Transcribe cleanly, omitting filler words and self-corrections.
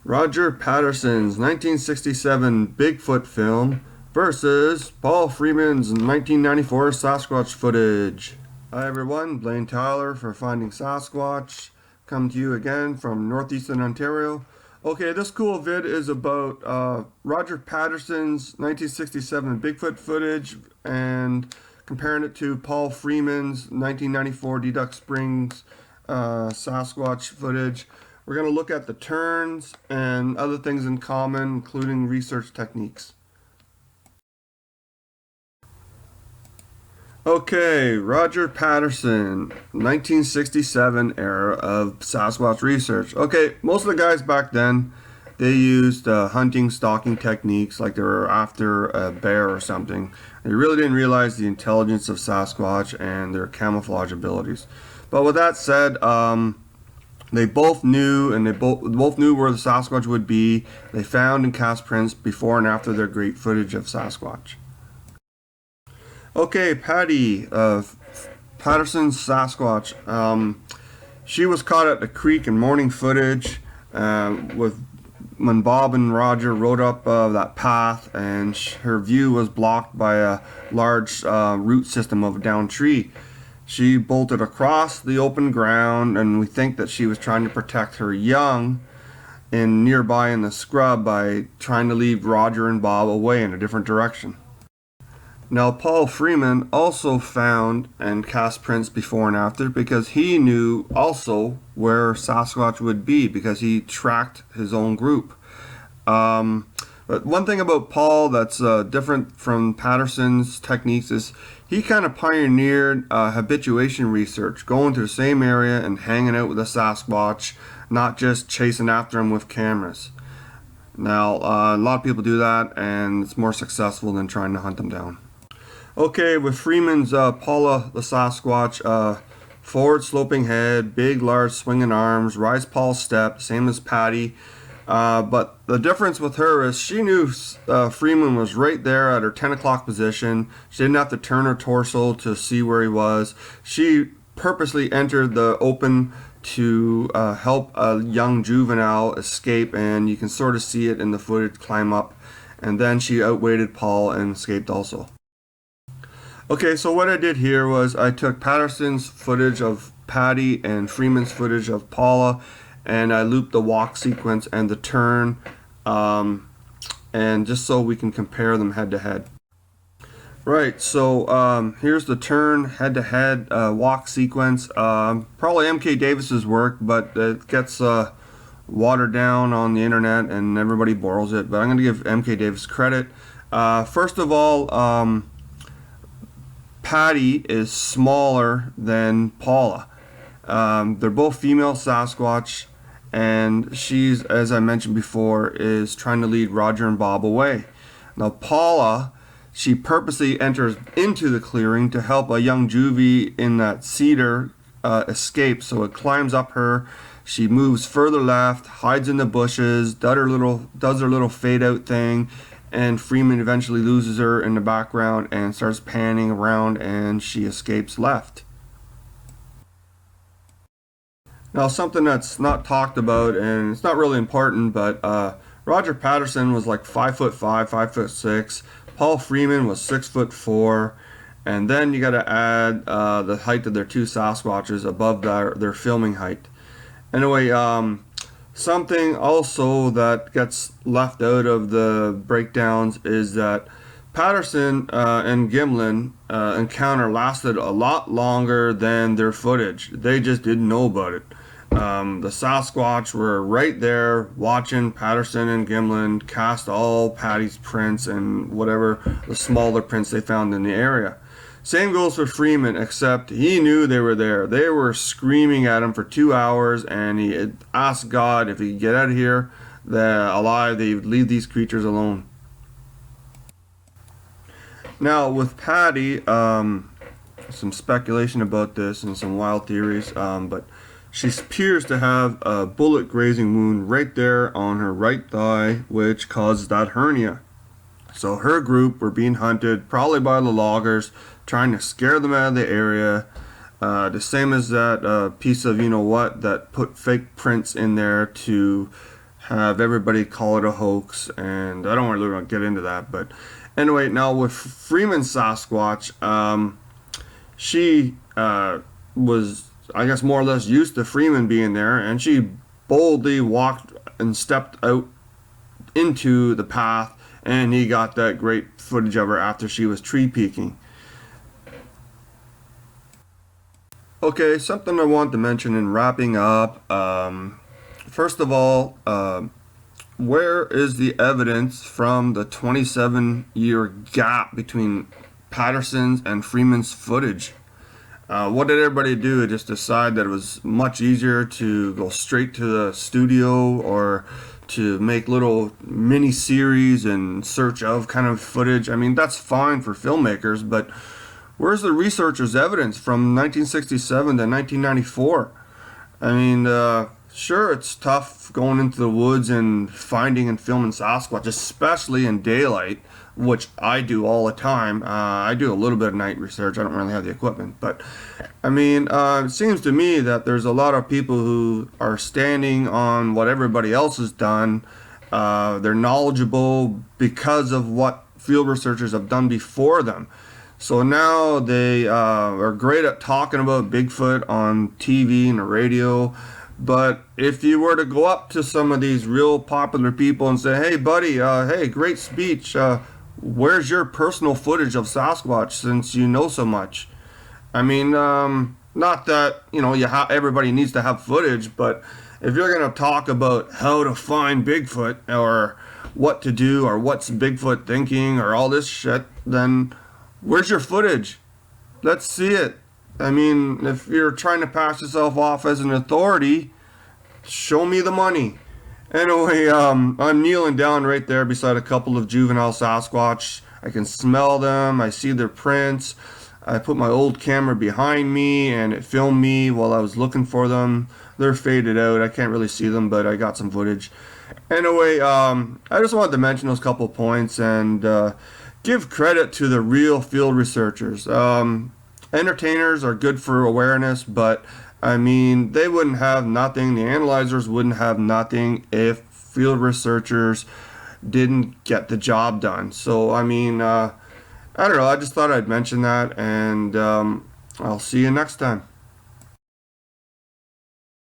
Roger Patterson's 1967 Bigfoot film versus Paul Freeman's 1994 Sasquatch footage. Hi everyone, Blaine Tyler for Finding Sasquatch. Come to you again from northeastern Ontario. Okay, this cool vid is about Roger Patterson's 1967 Bigfoot footage and comparing it to Paul Freeman's 1994 Deduct Springs Sasquatch footage. We're going to look at the turns and other things in common, including research techniques. Okay, Roger Patterson, 1967 era of Sasquatch research. Okay, most of the guys back then, they used hunting, stalking techniques like they were after a bear or something. They really didn't realize the intelligence of Sasquatch and their camouflage abilities. But with that said, they both knew, and they both knew where the Sasquatch would be. They found and cast prints before and after their great footage of Sasquatch. Okay, Patty of Patterson's Sasquatch. She was caught at the creek in morning footage when Bob and Roger rode up that path, and her view was blocked by a large root system of a downed tree. She bolted across the open ground, and we think that she was trying to protect her young nearby in the scrub by trying to lead Roger and Bob away in a different direction. Now, Paul Freeman also found and cast prints before and after because he knew also where Sasquatch would be because he tracked his own group. But one thing about Paul that's different from Patterson's techniques is he kind of pioneered habituation research, going to the same area and hanging out with a Sasquatch, not just chasing after him with cameras. Now, a lot of people do that, and it's more successful than trying to hunt them down. Okay, with Freeman's Paula the Sasquatch, forward sloping head, big large swinging arms, rise Paul step, same as Patty. But the difference with her is she knew Freeman was right there at her 10 o'clock position. She didn't have to turn her torso to see where he was. She purposely entered the open to help a young juvenile escape, and you can sort of see it in the footage climb up. And then she outweighted Paul and escaped also. Okay, so what I did here was I took Patterson's footage of Patty and Freeman's footage of Paula, and I looped the walk sequence and the turn, and just so we can compare them head to head. Right, so here's the turn head to head walk sequence. Probably M.K. Davis's work, but it gets watered down on the internet and everybody borrows it. But I'm going to give M.K. Davis credit. First of all, Patty is smaller than Paula. They're both female Sasquatch, and she's, as I mentioned before, is trying to lead Roger and Bob away. Now Paula, she purposely enters into the clearing to help a young juvie in that cedar escape, so it climbs up her. She moves further left, hides in the bushes, does her little fade out thing, and Freeman eventually loses her in the background and starts panning around, and she escapes left. Now, something that's not talked about, and it's not really important, but Roger Patterson was like 5'5", 5'6". Paul Freeman was 6'4", and then you got to add the height of their two Sasquatches above their filming height. Anyway, something also that gets left out of the breakdowns is that Patterson and Gimlin encounter lasted a lot longer than their footage. They just didn't know about it. The Sasquatch were right there watching Patterson and Gimlin cast all Patty's prints and whatever the smaller prints they found in the area. Same goes for Freeman, except he knew they were there. They were screaming at him for 2 hours, and he had asked God if he could get out of here alive, they would leave these creatures alone. Now, with Patty, some speculation about this and some wild theories, but she appears to have a bullet grazing wound right there on her right thigh, which caused that hernia. So her group were being hunted, probably by the loggers, trying to scare them out of the area. The same as that piece of you-know-what that put fake prints in there to have everybody call it a hoax, and I don't really want to get into that. But anyway, now with Freeman Sasquatch, she was, I guess, more or less used to Freeman being there, and she boldly walked and stepped out into the path, and he got that great footage of her after she was tree peeking. Okay, something I want to mention in wrapping up. First of all, where is the evidence from the 27-year gap between Patterson's and Freeman's footage? What did everybody do? Just decide that it was much easier to go straight to the studio, or to make little mini series in search of kind of footage? I mean, that's fine for filmmakers, but where's the researchers' evidence from 1967 to 1994? I mean, sure, it's tough going into the woods and finding and filming Sasquatch, especially in daylight, which I do all the time. I do a little bit of night research. I don't really have the equipment. But, I mean, it seems to me that there's a lot of people who are standing on what everybody else has done. They're knowledgeable because of what field researchers have done before them. So now they are great at talking about Bigfoot on TV and the radio. But if you were to go up to some of these real popular people and say, hey, buddy, hey, great speech. Where's your personal footage of Sasquatch, since you know so much? I mean, not that, everybody needs to have footage, but if you're going to talk about how to find Bigfoot, or what to do, or what's Bigfoot thinking, or all this shit, then where's your footage? Let's see it. I mean, if you're trying to pass yourself off as an authority, show me the money. Anyway, I'm kneeling down right there beside a couple of juvenile Sasquatch. I can smell them. I see their prints. I put my old camera behind me, and it filmed me while I was looking for them. They're faded out. I can't really see them, but I got some footage. Anyway, I just wanted to mention those couple points and give credit to the real field researchers. Entertainers are good for awareness, but I mean, they wouldn't have nothing, the analyzers wouldn't have nothing if field researchers didn't get the job done. So, I mean, I don't know, I just thought I'd mention that, and I'll see you next time.